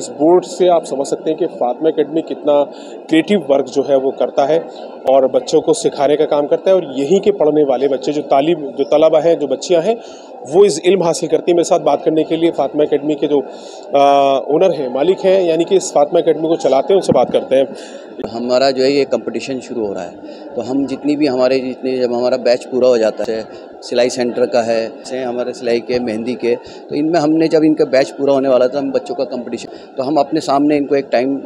इस बोर्ड से आप समझ सकते हैं कि फातिमा एकेडमी कितना क्रिएटिव वर्क जो है वो करता है और बच्चों को सिखाने का काम करता है। और यहीं के पढ़ने वाले बच्चे जो तलबा हैं, जो बच्चियां हैं, वो इस इल्म हासिल करती हैं। मेरे साथ बात करने के लिए फातिमा एकेडमी के जो ओनर हैं, मालिक हैं, यानी कि इस फातिमा एकेडमी को चलाते हैं, उनसे बात करते हैं। हमारा जो है ये कंपटीशन शुरू हो रहा है, तो हम जितने जब हमारा बैच पूरा हो जाता है, सिलाई सेंटर का है, जैसे हमारे सिलाई के, मेहंदी के, तो इनमें हमने जब इनका बैच पूरा होने वाला था, हम बच्चों का कंपटीशन, तो हम अपने सामने इनको एक टाइम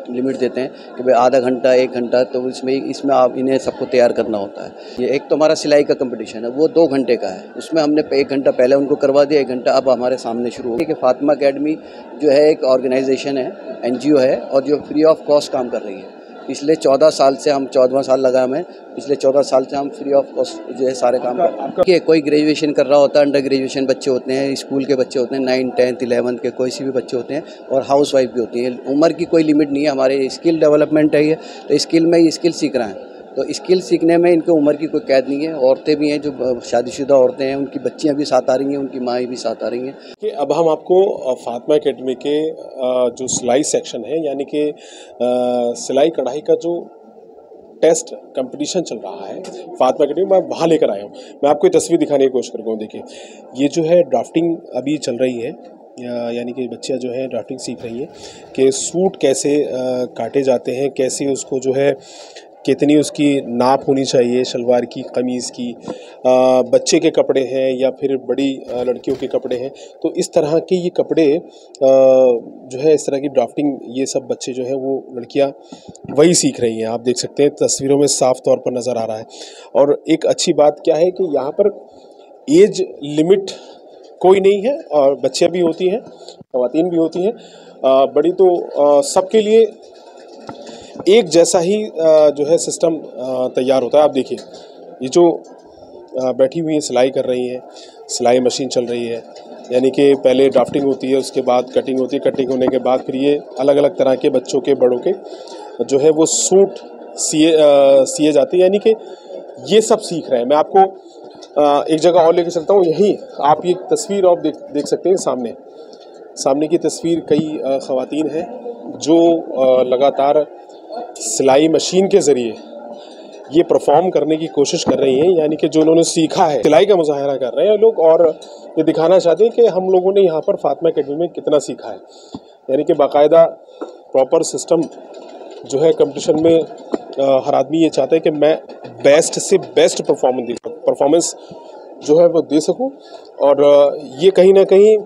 लिमिट देते हैं कि भाई आधा घंटा 1 घंटा, तो इसमें आप इन्हें सबको तैयार करना होता है। ये एक तो हमारा सिलाई का कंपटीशन है, वो 2 घंटे का है, उसमें हमने 1 घंटा पहले उनको करवा दिया, 1 घंटा अब हमारे सामने शुरू हो गया। कि फातिमा एकेडमी जो है एक ऑर्गेनाइजेशन है, NGO है, और जो फ्री ऑफ कॉस्ट काम कर रही है। पिछले 14 साल से, हम 14वां साल लगा हमें, पिछले 14 साल से हम फ्री ऑफ कॉस्ट जो है सारे काम कर रहे हैं। कोई ग्रेजुएशन कर रहा होता है, अंडर ग्रेजुएशन बच्चे होते हैं, स्कूल के बच्चे होते हैं, 9, 10, 11 के कोई सी भी बच्चे होते हैं, और हाउस वाइफ भी होती हैं। उम्र की कोई लिमिट नहीं है, हमारे स्किल डेवलपमेंट है ये, तो स्किल में स्किल सीख रहे हैं, तो स्किल सीखने में इनकी उम्र की कोई कैद नहीं है। औरतें भी हैं, जो शादीशुदा औरतें हैं, उनकी बच्चियां भी साथ आ रही हैं, उनकी माएँ भी साथ आ रही हैं। कि अब हम आपको फातिमा एकेडमी के जो सिलाई सेक्शन है, यानी कि सिलाई कढ़ाई का जो टेस्ट कंपटीशन चल रहा है फातिमा एकेडमी, मैं वहाँ लेकर आया हूँ। मैं आपको ये तस्वीर दिखाने की कोशिश कर रहा हूँ। देखिए, ये जो है ड्राफ्टिंग अभी चल रही है, यानी कि बच्चियाँ जो है ड्राफ्टिंग सीख रही हैं कि सूट कैसे काटे जाते हैं, कैसे उसको जो है कितनी उसकी नाप होनी चाहिए, शलवार की, कमीज़ की, बच्चे के कपड़े हैं या फिर बड़ी लड़कियों के कपड़े हैं, तो इस तरह के ये कपड़े जो है, इस तरह की ड्राफ्टिंग, ये सब बच्चे जो हैं, वो लड़कियां वही सीख रही हैं। आप देख सकते हैं तस्वीरों में साफ तौर पर नज़र आ रहा है। और एक अच्छी बात क्या है कि यहाँ पर एज लिमिट कोई नहीं है, और बच्चे भी होती हैं, ख़वातीन भी होती हैं, बड़ी, तो सबके लिए एक जैसा ही जो है सिस्टम तैयार होता है। आप देखिए, ये जो बैठी हुई हैं, सिलाई कर रही हैं, सिलाई मशीन चल रही है, यानी कि पहले ड्राफ्टिंग होती है, उसके बाद कटिंग होती है, कटिंग होने के बाद फिर ये अलग अलग तरह के बच्चों के, बड़ों के जो है वो सूट सिए जाते हैं, यानी कि ये सब सीख रहे हैं। मैं आपको एक जगह और लेके चलता हूँ। यहीं आप ये तस्वीर आप देख सकते हैं, सामने की तस्वीर, कई ख़वातीन हैं जो लगातार सिलाई मशीन के ज़रिए ये परफॉर्म करने की कोशिश कर रही हैं, यानी कि जो उन्होंने सीखा है, सिलाई का मुज़ाहरा कर रहे हैं लोग, और ये दिखाना चाहते हैं कि हम लोगों ने यहाँ पर फातिमा एकेडमी में कितना सीखा है। यानी कि बाकायदा प्रॉपर सिस्टम जो है कंपटीशन में, हर आदमी ये चाहता है कि मैं बेस्ट से बेस्ट परफॉर्मेंस जो है वो दे सकूं, और ये कहीं ना कहीं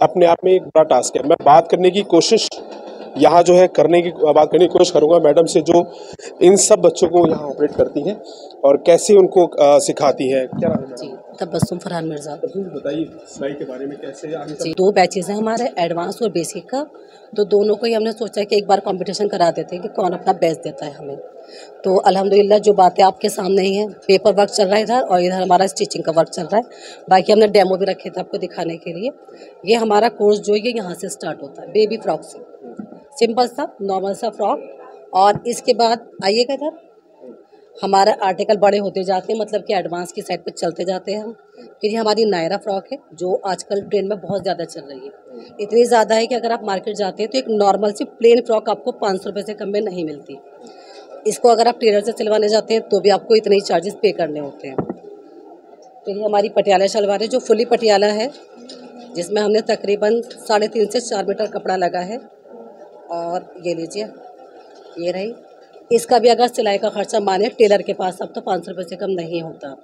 अपने आप में एक बड़ा टास्क है। मैं बात करने की कोशिश यहाँ जो है बात करने की कोशिश करूँगा मैडम से, जो इन सब बच्चों को यहाँ ऑपरेट करती हैं और कैसे उनको सिखाती हैं। क्या नाम है? जी, तबस्सुम फरहान मिर्ज़ा। बताइए सिलाई के बारे में, कैसे आगे जी, 2 बैचेज़ हैं हमारे, एडवांस और बेसिक का, तो दोनों को ही हमने सोचा है कि एक बार कंपटीशन करा देते हैं कि कौन अपना बेस्ट देता है हमें। तो अल्हम्दुलिल्लाह जो बातें आपके सामने ही हैं, पेपर वर्क चल रहा है इधर, और इधर हमारा स्टिचिंग का वर्क चल रहा है। बाकी हमने डेमो भी रखे थे आपको दिखाने के लिए। ये हमारा कोर्स जो है यहाँ से स्टार्ट होता है, बेबी फ्रॉक से, सिंपल सा नॉर्मल सा फ्रॉक, और इसके बाद आइएगा इधर, हमारा आर्टिकल बड़े होते जाते हैं, मतलब कि एडवांस की साइड पे चलते जाते हैं हम। फिर ये हमारी नायरा फ्रॉक है, जो आजकल ट्रेंड में बहुत ज़्यादा चल रही है, इतनी ज़्यादा है कि अगर आप मार्केट जाते हैं तो एक नॉर्मल सी प्लेन फ्रॉक आपको 500 रुपये से कम में नहीं मिलती। इसको अगर आप टेलर से सिलवाने जाते हैं तो भी आपको इतने ही चार्जेस पे करने होते हैं। तो ये हमारी पटियाला शलवार है, जो फुली पटियाला है, जिसमें हमने तकरीबन 3.5 से 4 मीटर कपड़ा लगा है। और ये लीजिए, ये रही, इसका भी अगर सिलाई का खर्चा माने टेलर के पास अब तो 500 रुपये से कम नहीं होता।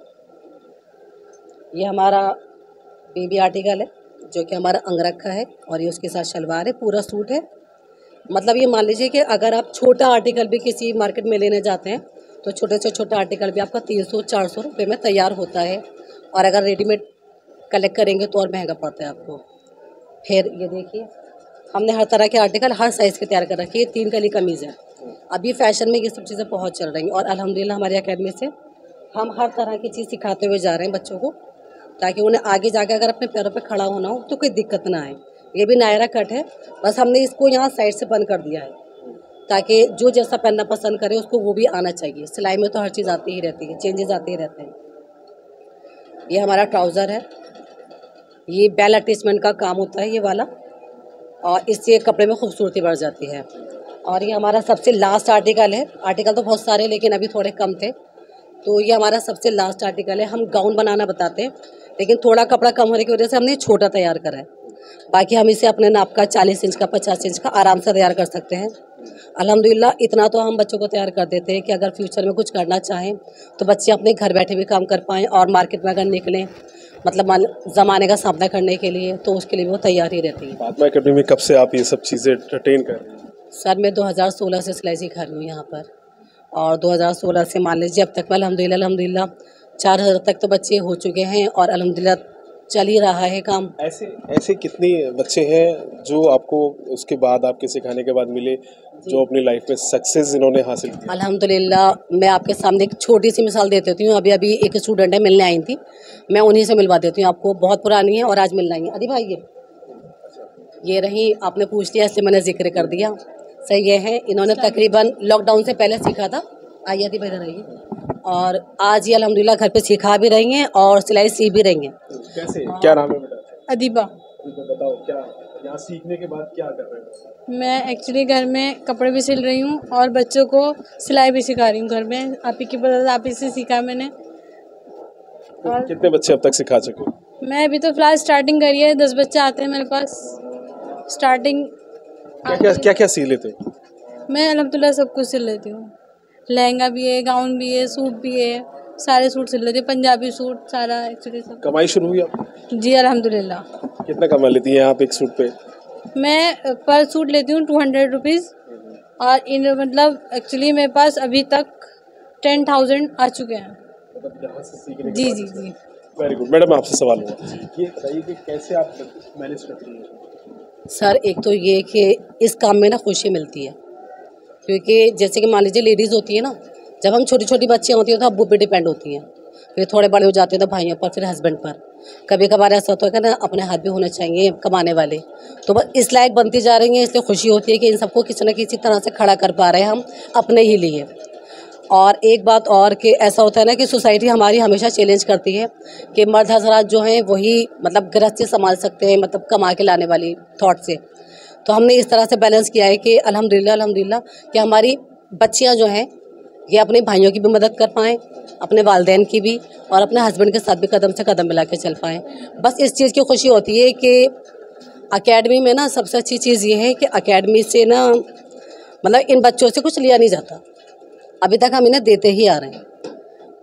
ये हमारा बेबी आर्टिकल है, जो कि हमारा अंगरखा है, और ये उसके साथ शलवार है, पूरा सूट है। मतलब ये मान लीजिए कि अगर आप छोटा आर्टिकल भी किसी मार्केट में लेने जाते हैं तो छोटे से छोटा आर्टिकल भी आपका 300-400 रुपये में तैयार होता है, और अगर रेडीमेड कलेक्ट करेंगे तो और महंगा पड़ता है आपको। फिर ये देखिए, हमने हर तरह के आर्टिकल हर साइज़ के तैयार कर रखे हैं। 3 कली कमीज़ है, अभी फैशन में ये सब चीज़ें बहुत चल रही हैं, और अल्हम्दुलिल्लाह हमारी अकेडमी से हम हर तरह की चीज़ सिखाते हुए जा रहे हैं बच्चों को, ताकि उन्हें आगे जाकर अगर अपने पैरों पे खड़ा होना हो तो कोई दिक्कत ना आए। ये भी नायरा कट है, बस हमने इसको यहाँ साइड से बंद कर दिया है, ताकि जो जैसा पहनना पसंद करे उसको वो भी आना चाहिए। सिलाई में तो हर चीज़ आती ही रहती है, चेंजेस आते ही रहते हैं। ये हमारा ट्राउज़र है, ये बेल अटैचमेंट का काम होता है ये वाला, और इससे कपड़े में खूबसूरती बढ़ जाती है। और ये हमारा सबसे लास्ट आर्टिकल है। आर्टिकल तो बहुत सारे लेकिन अभी थोड़े कम थे, तो ये हमारा सबसे लास्ट आर्टिकल है। हम गाउन बनाना बताते हैं लेकिन थोड़ा कपड़ा कम होने की वजह से हमने छोटा तैयार करा है। बाकी हम इसे अपने नाप का 40 इंच का 50 इंच का आराम से तैयार कर सकते हैं। अल्हम्दुलिल्लाह इतना तो हम बच्चों को तैयार कर देते हैं कि अगर फ्यूचर में कुछ करना चाहें तो बच्चे अपने घर बैठे भी काम कर पाएँ और मार्केट में अगर निकलें मतलब ज़माने का सामना करने के लिए तो उसके लिए वो तैयार ही रहती है। फातिमा अकेडमी में कब से आप ये सब चीज़ें ट्रेन कर रही हैं? सर मैं 2016 से सिलाई सिखा रही हूँ यहाँ पर, और 2016 से मान लीजिए अब तक मैं अल्हम्दुलिल्लाह 4000 तक तो बच्चे हो चुके हैं और अल्हम्दुलिल्लाह चल ही रहा है काम। ऐसे ऐसे कितने बच्चे हैं जो आपको उसके बाद आपके सिखाने के बाद मिले, जो अपनी लाइफ में सक्सेस इन्होंने हासिल की? अल्हम्दुलिल्लाह मैं आपके सामने एक छोटी सी मिसाल दे देती हूँ। अभी एक स्टूडेंट है, मिलने आई थी, मैं उन्हीं से मिलवा देती हूँ आपको। बहुत पुरानी है और आज मिलना ही है। अदी भाई ये रही, आपने पूछ लिया इसलिए मैंने जिक्र कर दिया। सही ये है, इन्होंने तकरीबन लॉकडाउन से पहले सीखा था। आइए अदी भाई इधर आइए। और आज ये अल्हम्दुलिल्लाह घर पे सिखा भी रही हैं और सिलाई सीख भी रही हैं। कैसे, क्या नाम है बेटा? अदीबा। बताओ क्या यहाँ सीखने के बाद क्या कर रहे हो? मैं एक्चुअली घर में कपड़े भी सिल रही हूँ और बच्चों को सिलाई भी सिखा रही हूँ घर में। आप ही की वजह से आप ही से सीखा मैंने। और कितने बच्चे अब तक सिखा चुके हो? मैं अभी तो फिलहाल स्टार्टिंग करी है, 10 बच्चे आते हैं मेरे पास स्टार्टिंग। क्या सीख लेते हो? मैं अल्हम्दुलिल्लाह सब कुछ सिल लेती हूँ। लहंगा भी है, गाउन भी है, सूट भी है, सारे सूट सिल लेती हूँ, पंजाबी सूट सारा एक्चुअली सब। कमाई शुरू हुई आप? जी अल्हम्दुलिल्लाह। कितना कमा लेती हैं आप एक सूट पे? मैं पर सूट लेती हूँ 200 रुपीज़ और इन मतलब एक्चुअली मेरे पास अभी तक 10,000 आ चुके हैं। मतलब यहाँ से सीखने के जी बाद? जी जी। Very good. मैडम आपसे सवाल हुआ, ये बताइए कि कैसे आप मैनेज करती हैं? सर एक तो ये कि इस काम में ना खुशी मिलती है, क्योंकि जैसे कि मान लीजिए लेडीज़ होती है ना, जब हम छोटी छोटी बच्चियाँ होती हैं तो अब्बू पे डिपेंड होती हैं, फिर थोड़े बड़े हो जाते हैं तो भाइयों पर, फिर हस्बैंड पर। कभी कभार ऐसा होता है कि ना अपने हाथ भी होने चाहिए कमाने वाले, तो बस इस लायक बनती जा रही हैं, इसलिए खुशी होती है कि इन सबको किसी न किसी तरह से खड़ा कर पा रहे हैं हम अपने ही लिए। और एक बात और कि ऐसा होता है ना कि सोसाइटी हमारी हमेशा चैलेंज करती है कि मर्द हजरात जो हैं वही मतलब गृहस्थी संभाल सकते हैं, मतलब कमा के लाने वाली थॉट से। तो हमने इस तरह से बैलेंस किया है कि अल्हम्दुलिल्लाह कि हमारी बच्चियां जो हैं ये अपने भाइयों की भी मदद कर पाएँ, अपने वालिदैन की भी, और अपने हस्बैंड के साथ भी कदम से कदम मिला के चल पाएँ। बस इस चीज़ की खुशी होती है कि अकेडमी में ना सबसे अच्छी चीज़ ये है कि अकेडमी से ना मतलब इन बच्चों से कुछ लिया नहीं जाता, अभी तक हम इन्हें देते ही आ रहे हैं।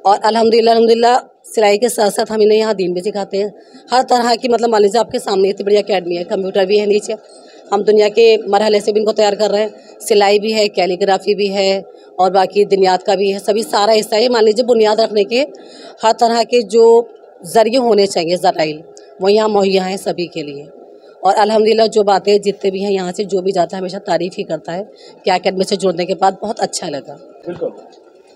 और अल्हम्दुलिल्लाह सिलाई के साथ साथ हम इन्हें यहाँ दीन भी सिखाते हैं, हर तरह की। मतलब मान लीजिए आपके सामने इतनी बड़ी अकेडमी है, कंप्यूटर भी है नीचे, हम दुनिया के मरहले से भी इनको तैयार कर रहे हैं। सिलाई भी है, कैलीग्राफी भी है और बाकी दिनियात का भी है, सभी सारा हिस्सा है। मान लीजिए बुनियाद रखने के हर तरह के जो ज़रिए होने चाहिए, ज़राइल, वो यहाँ मुहैया हैं सभी के लिए। और अल्हम्दुलिल्लाह जो बातें जितने भी हैं यहाँ से जो भी जाता है हमेशा तारीफ़ ही करता है कि अकेडमी से जुड़ने के बाद बहुत अच्छा लगा। बिल्कुल।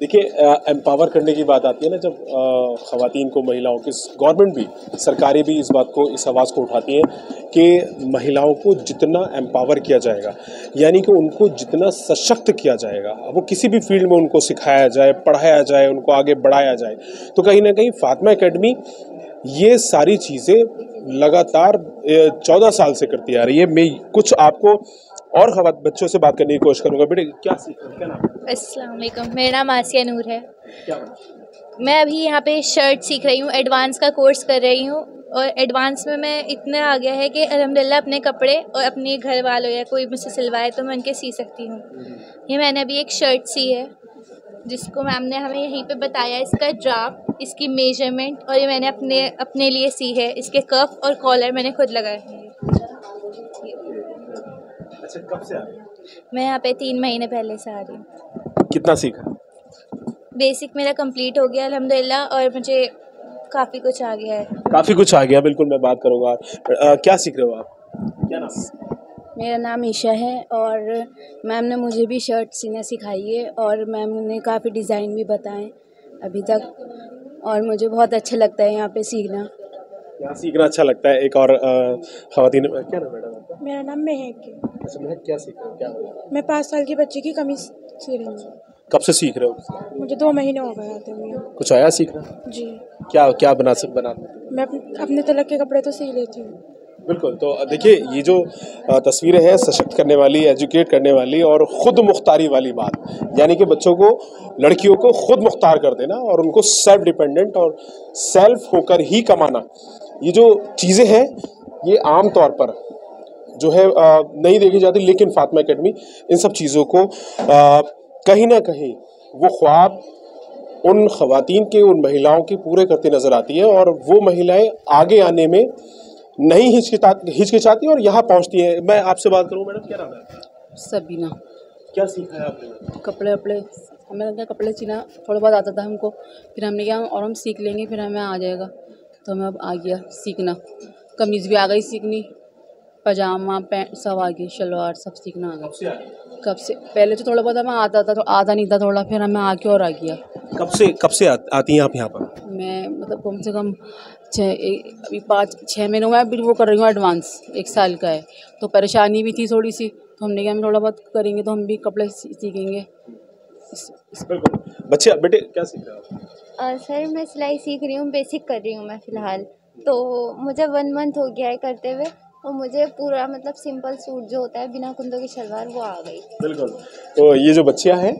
देखिए एम्पावर करने की बात आती है ना, जब ख़वातीन को, महिलाओं की, गवर्नमेंट भी, सरकारें भी इस बात को, इस आवाज़ को उठाती हैं कि महिलाओं को जितना एम्पावर किया जाएगा, यानी कि उनको जितना सशक्त किया जाएगा, वो किसी भी फील्ड में उनको सिखाया जाए, पढ़ाया जाए, उनको आगे बढ़ाया जाए, तो कहीं ना कहीं फातिमा एकेडमी ये सारी चीज़ें लगातार 14 साल से करती आ रही है। मैं कुछ आपको और बच्चों से बात करने की कोशिश करूँगा। बेटे क्या सीख रहे हो, क्या नाम है? अस्सलाम वालेकुम, मेरा नाम आसिया नूर है। क्या? मैं अभी यहाँ पे शर्ट सीख रही हूँ, एडवांस का कोर्स कर रही हूँ। और एडवांस में मैं इतना आ गया है कि अल्हम्दुलिल्लाह अपने कपड़े और अपने घर वालों या कोई मुझसे सिलवाए तो मैं उनके सी सकती हूँ। ये मैंने अभी एक शर्ट सी है जिसको मैम ने हमें यहीं पे बताया, इसका ड्राफ्ट, इसकी मेजरमेंट, और ये मैंने अपने लिए सी है। इसके कफ और कॉलर मैंने खुद लगाए हैं। अच्छा, कब से आ रही है? मैं यहाँ पे 3 महीने पहले से आ रही हूँ। कितना सीखा? बेसिक मेरा कंप्लीट हो गया अल्हम्दुलिल्लाह और मुझे काफ़ी कुछ आ गया है। काफ़ी कुछ आ गया, बिल्कुल मैं बात करूँगा। क्या सीख रहे हो आप, क्या नाम? मेरा नाम ईशा है और मैम ने मुझे भी शर्ट सीना सिखाई है और मैम ने काफ़ी डिज़ाइन भी बताए अभी तक, और मुझे बहुत अच्छा लगता है यहाँ पे सीखना। यहाँ सीखना अच्छा लगता है। एक और ख़वातीन, क्या नाम मैडम आपका? मेरा नाम महक है। अच्छा महक, क्या सीख रहे हो, क्या हो? मैं 5 साल की बच्ची की कमीज सी रही हूँ। कब से सीख रहे हो? मुझे 2 महीने हो गए आते हुए। कुछ आया सीखना? जी। क्या क्या बना? मैं अपने तलक के कपड़े तो सी लेती हूँ। बिल्कुल। तो देखिए ये जो तस्वीरें हैं सशक्त करने वाली, एजुकेट करने वाली और ख़ुद मुख्तारी वाली बात, यानी कि बच्चों को, लड़कियों को खुद मुख्तार कर देना और उनको सेल्फ डिपेंडेंट और सेल्फ होकर ही कमाना, ये जो चीज़ें हैं ये आम तौर पर जो है नहीं देखी जाती, लेकिन फातिमा एकेडमी इन सब चीज़ों को कहीं ना कहीं वो ख्वाब उन ख़वातीन के, उन महिलाओं के पूरे करती नज़र आती है और वो महिलाएं आगे आने में नहीं हिचकिचाती और यहाँ पहुँचती हैं। मैं आपसे बात करूँ मैडम, क्या नाम है? सबीना। क्या सीखा है आपने? कपड़े हमें क्या कपड़े सीना थोड़ा बहुत आता था हमको, फिर हमने क्या और हम सीख लेंगे फिर हमें आ जाएगा, तो हमें अब आ गया सीखना। कमीज़ भी आ गई सीखनी, पजामा पैंट सब आ गई, शलवार सब सीखना आ गया। कब से? पहले तो थोड़ा बहुत हमें आता था, तो आता नहीं था थोड़ा, फिर हमें आके और आ गया। कब से आती हैं आप यहाँ पर? मैं मतलब कम से कम अभी 5-6 महीनों में अभी वो कर रही हूँ, एडवांस 1 साल का है, तो परेशानी भी थी थोड़ी सी, तो हमने कहा हम थोड़ा बहुत करेंगे तो हम भी कपड़े सीखेंगे। बच्चे बेटे क्या सीख रहे हो? सर मैं सिलाई सीख रही हूँ, बेसिक कर रही हूँ मैं फ़िलहाल, तो मुझे 1 मंथ हो गया है करते हुए, और मुझे पूरा मतलब सिंपल सूट जो होता है बिना कुंदों की शलवार वो आ गई। बिल्कुल। तो ये जो बच्चियाँ हैं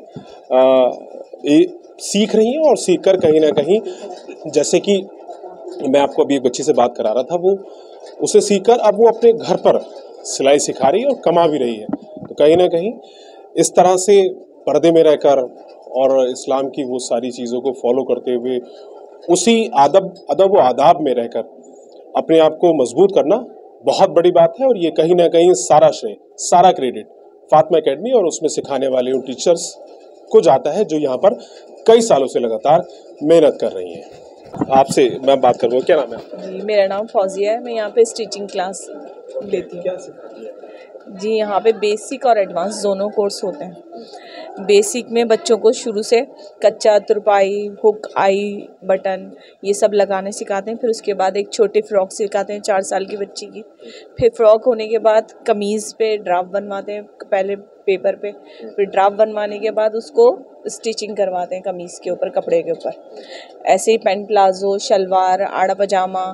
ये सीख रही हैं और सीख कर कहीं ना कहीं, जैसे कि मैं आपको अभी एक बच्ची से बात करा रहा था, वो उसे सीखकर अब वो अपने घर पर सिलाई सिखा रही है और कमा भी रही है। तो कहीं ना कहीं इस तरह से पर्दे में रहकर और इस्लाम की वो सारी चीज़ों को फॉलो करते हुए उसी अदब व आदाब में रहकर अपने आप को मजबूत करना बहुत बड़ी बात है। और ये कहीं ना कहीं सारा श्रेय, सारा क्रेडिट फातिमा एकेडमी और उसमें सिखाने वाले उन टीचर्स को जाता है जो यहाँ पर कई सालों से लगातार मेहनत कर रही हैं। आपसे मैं बात करूँ, क्या नाम है आपका? जी मेरा नाम फौजिया है, मैं यहाँ पे स्टिचिंग क्लास लेती हूँ। क्या सिखाती है? जी यहाँ पे बेसिक और एडवांस दोनों कोर्स होते हैं। बेसिक में बच्चों को शुरू से कच्चा, तुरपाई, हुक, आई, बटन ये सब लगाने सिखाते हैं। फिर उसके बाद एक छोटी फ्रॉक सिखाते हैं 4 साल की बच्ची की। फिर फ्रॉक होने के बाद कमीज़ पे ड्राफ्ट बनवाते हैं, पहले पेपर पे, फिर ड्राफ्ट बनवाने के बाद उसको स्टिचिंग करवाते हैं कमीज़ के ऊपर, कपड़े के ऊपर। ऐसे ही पैंट प्लाजो, शलवार, आड़ा पजामा,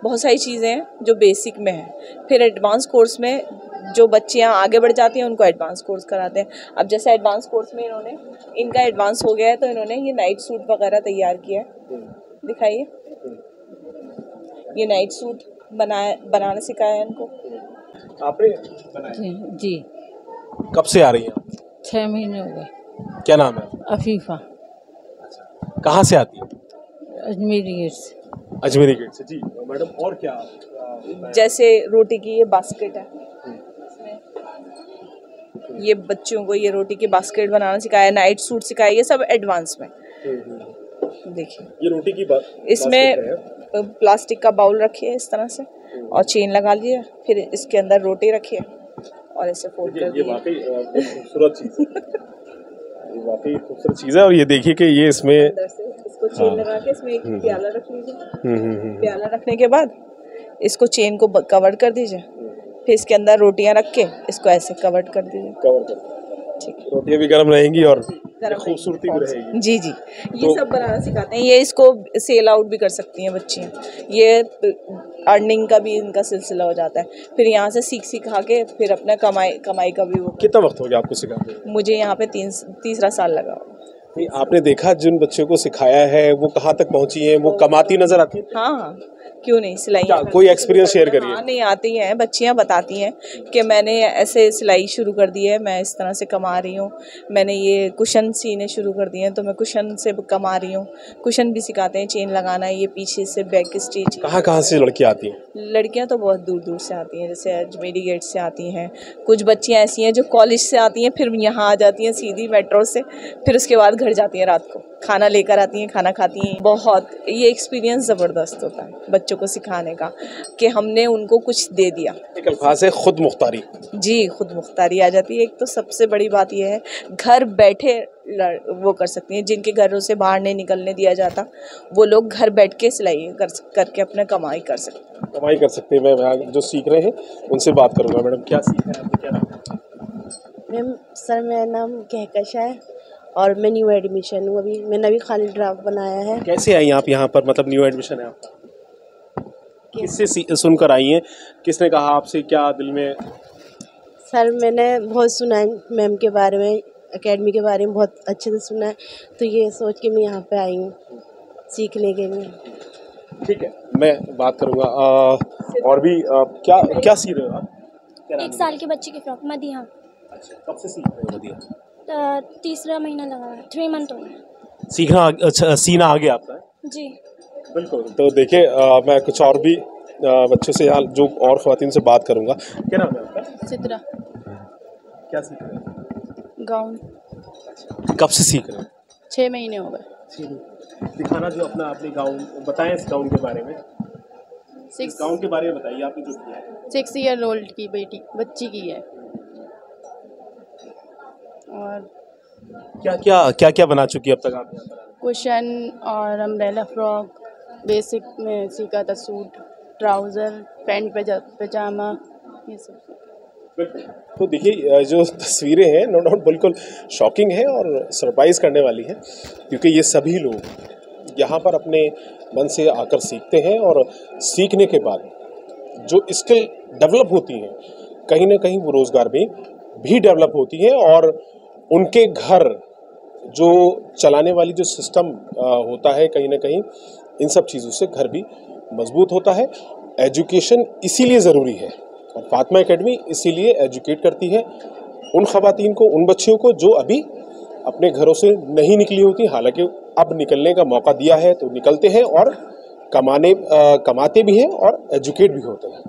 बहुत सारी चीज़ें हैं जो बेसिक में हैं। फिर एडवांस कोर्स में जो बच्चियाँ आगे बढ़ जाती हैं उनको एडवांस कोर्स कराते हैं। अब जैसे एडवांस कोर्स में इनका एडवांस हो गया है, तो इन्होंने ये नाइट सूट वगैरह तैयार किया है, दिखाइए। ये नाइट सूट बनाना सिखाया है इनको। आपने बनाया? जी। कब से आ रही हैं? 6 महीने हो गए। क्या नाम है? अफीफ़ा। कहाँ से आती है? अजमेरी गेट से। अजमेरी गेट से। जी मैडम, और क्या? जैसे रोटी की ये बास्केट है, ये बच्चों को ये रोटी की बास्केट बनाना सिखाया, नाइट सूट सिखाया, ये सब एडवांस में। देखिए ये रोटी की बात, इसमें प्लास्टिक का बाउल रखिए इस तरह से और चेन लगा लीजिए, फिर इसके अंदर रोटी रखिए और ऐसे फोल्ड कर दीजिए। ये वाकई खूबसूरत चीज़ है, ये वाकई खूबसूरत चीज़ है। और ये देखिए कि ये इसमें इसको चेन लगा के इसमें एक प्याला रख लीजिए। प्याला रखने के बाद इसको चेन को कवर कर दीजिए, फिर इसके अंदर रोटियां रख के इसको ऐसे कवर कर दीजिए। ठीक है, रोटियां भी गर्म रहेंगी और खूबसूरती भी रहेगी। जी जी, ये सब बनाना सिखाते हैं। ये इसको सेल आउट भी कर सकती हैं बच्चियाँ, ये अर्निंग का भी इनका सिलसिला हो जाता है। फिर यहाँ से सिखा के फिर अपना कमाई का भी वो। कितना वक्त हो गया आपको सिखाते हैं? मुझे यहाँ पे तीसरा साल लगा। नहीं, आपने देखा जिन बच्चों को सिखाया है वो कहाँ तक पहुँची हैं, वो कमाती नजर आती है? हाँ, क्यों नहीं, सिलाई कोई एक्सपीरियंस शेयर करिए। हाँ, नहीं आती हैं बच्चियाँ, बताती हैं कि मैंने ऐसे सिलाई शुरू कर दी है, मैं इस तरह से कमा रही हूँ। मैंने ये कुशन सीने शुरू कर दिए हैं, तो मैं कुशन से कमा रही हूँ। कुशन भी सिखाते हैं, चेन लगाना, ये पीछे से बैक स्टिच। कहाँ से लड़कियाँ आती हैं? लड़कियाँ तो बहुत दूर दूर से आती हैं, जैसे अजमेरी गेट से आती हैं। कुछ बच्चियाँ ऐसी हैं जो कॉलेज से आती हैं, फिर यहाँ आ जाती हैं सीधी मेट्रो से, फिर उसके बाद घर जाती हैं, रात को खाना लेकर आती हैं, खाना खाती हैं। बहुत ये एक्सपीरियंस ज़बरदस्त होता है बच्चों को सिखाने का कि हमने उनको कुछ दे दिया। एक अल्फाज़ है खुद मुख्तारी। जी, खुद मुख्तारी आ जाती है। एक तो सबसे बड़ी बात यह है, घर बैठे वो कर सकती हैं। जिनके घरों से बाहर नहीं निकलने दिया जाता, वो लोग घर बैठ के सिलाई करके अपना कमाई कर सकते हैं। मैं जो सीख रहे हैं उनसे बात करूँगा। मैडम, क्या सीखा है आपने? क्या नाम है? मैम सर, मेरा नाम कहकशा है और मैं न्यू एडमिशन हूँ। मैंने अभी खाली ड्राफ्ट बनाया है। कैसे आई आप यहाँ पर, मतलब न्यू एडमिशन है आपका? किससे सुनकर आई हैं? किसने कहा आपसे, क्या दिल में? सर मैंने बहुत सुना है मैम के बारे में, एकेडमी के बारे में बहुत अच्छे से सुना है, तो ये सोच के मैं यहाँ पे आई हूँ सीखने के लिए। ठीक है, मैं बात करूँगा और भी क्या क्या सीख रहे हो आप? 1 साल के बच्चे की फ्रॉक मदिया। अच्छा, कब से सीख रहे हो मदिया? तीसरा महीना लगा है, 3 मंथ हो गए। सीखना अच्छा, सीना आ गया आपका? जी बिल्कुल। तो देखिए मैं कुछ और भी बच्चों से यहाँ जो और ख़वातीन से बात करूँगा। क्या नाम है आपका? चित्रा। क्या सीख रहे हैं? गाउन। कब से सीख रहे हैं? 6 महीने हो गए। दिखाना जो अपना आपने गाउन बताएं, इस गाउन के बारे में। इस गाउन के बारे में बताइए आपने जो किया है। 6 ईयर ओल्ड की बच्ची की है। और क्या क्या बना चुकी है अब तक आप? कुशन और अम्ब्रेला फ्रॉक, बेसिक में सीखा था, सूट, ट्राउज़र, पैंट पजामा, ये सब। बिल्कुल। तो देखिए जो तस्वीरें हैं नो डाउट बिल्कुल शॉकिंग है और सरप्राइज़ करने वाली है, क्योंकि ये सभी लोग यहाँ पर अपने मन से आकर सीखते हैं और सीखने के बाद जो स्किल डेवलप होती हैं कहीं ना कहीं वो रोज़गार में भी डेवलप होती है और उनके घर जो चलाने वाली जो सिस्टम होता है कहीं ना कहीं इन सब चीज़ों से घर भी मजबूत होता है। एजुकेशन इसीलिए ज़रूरी है और फातिमा एकेडमी इसीलिए एजुकेट करती है उन ख़वातीन को, उन बच्चियों को जो अभी अपने घरों से नहीं निकली होती, हालांकि अब निकलने का मौका दिया है तो निकलते हैं और कमाते भी हैं और एजुकेट भी होते हैं।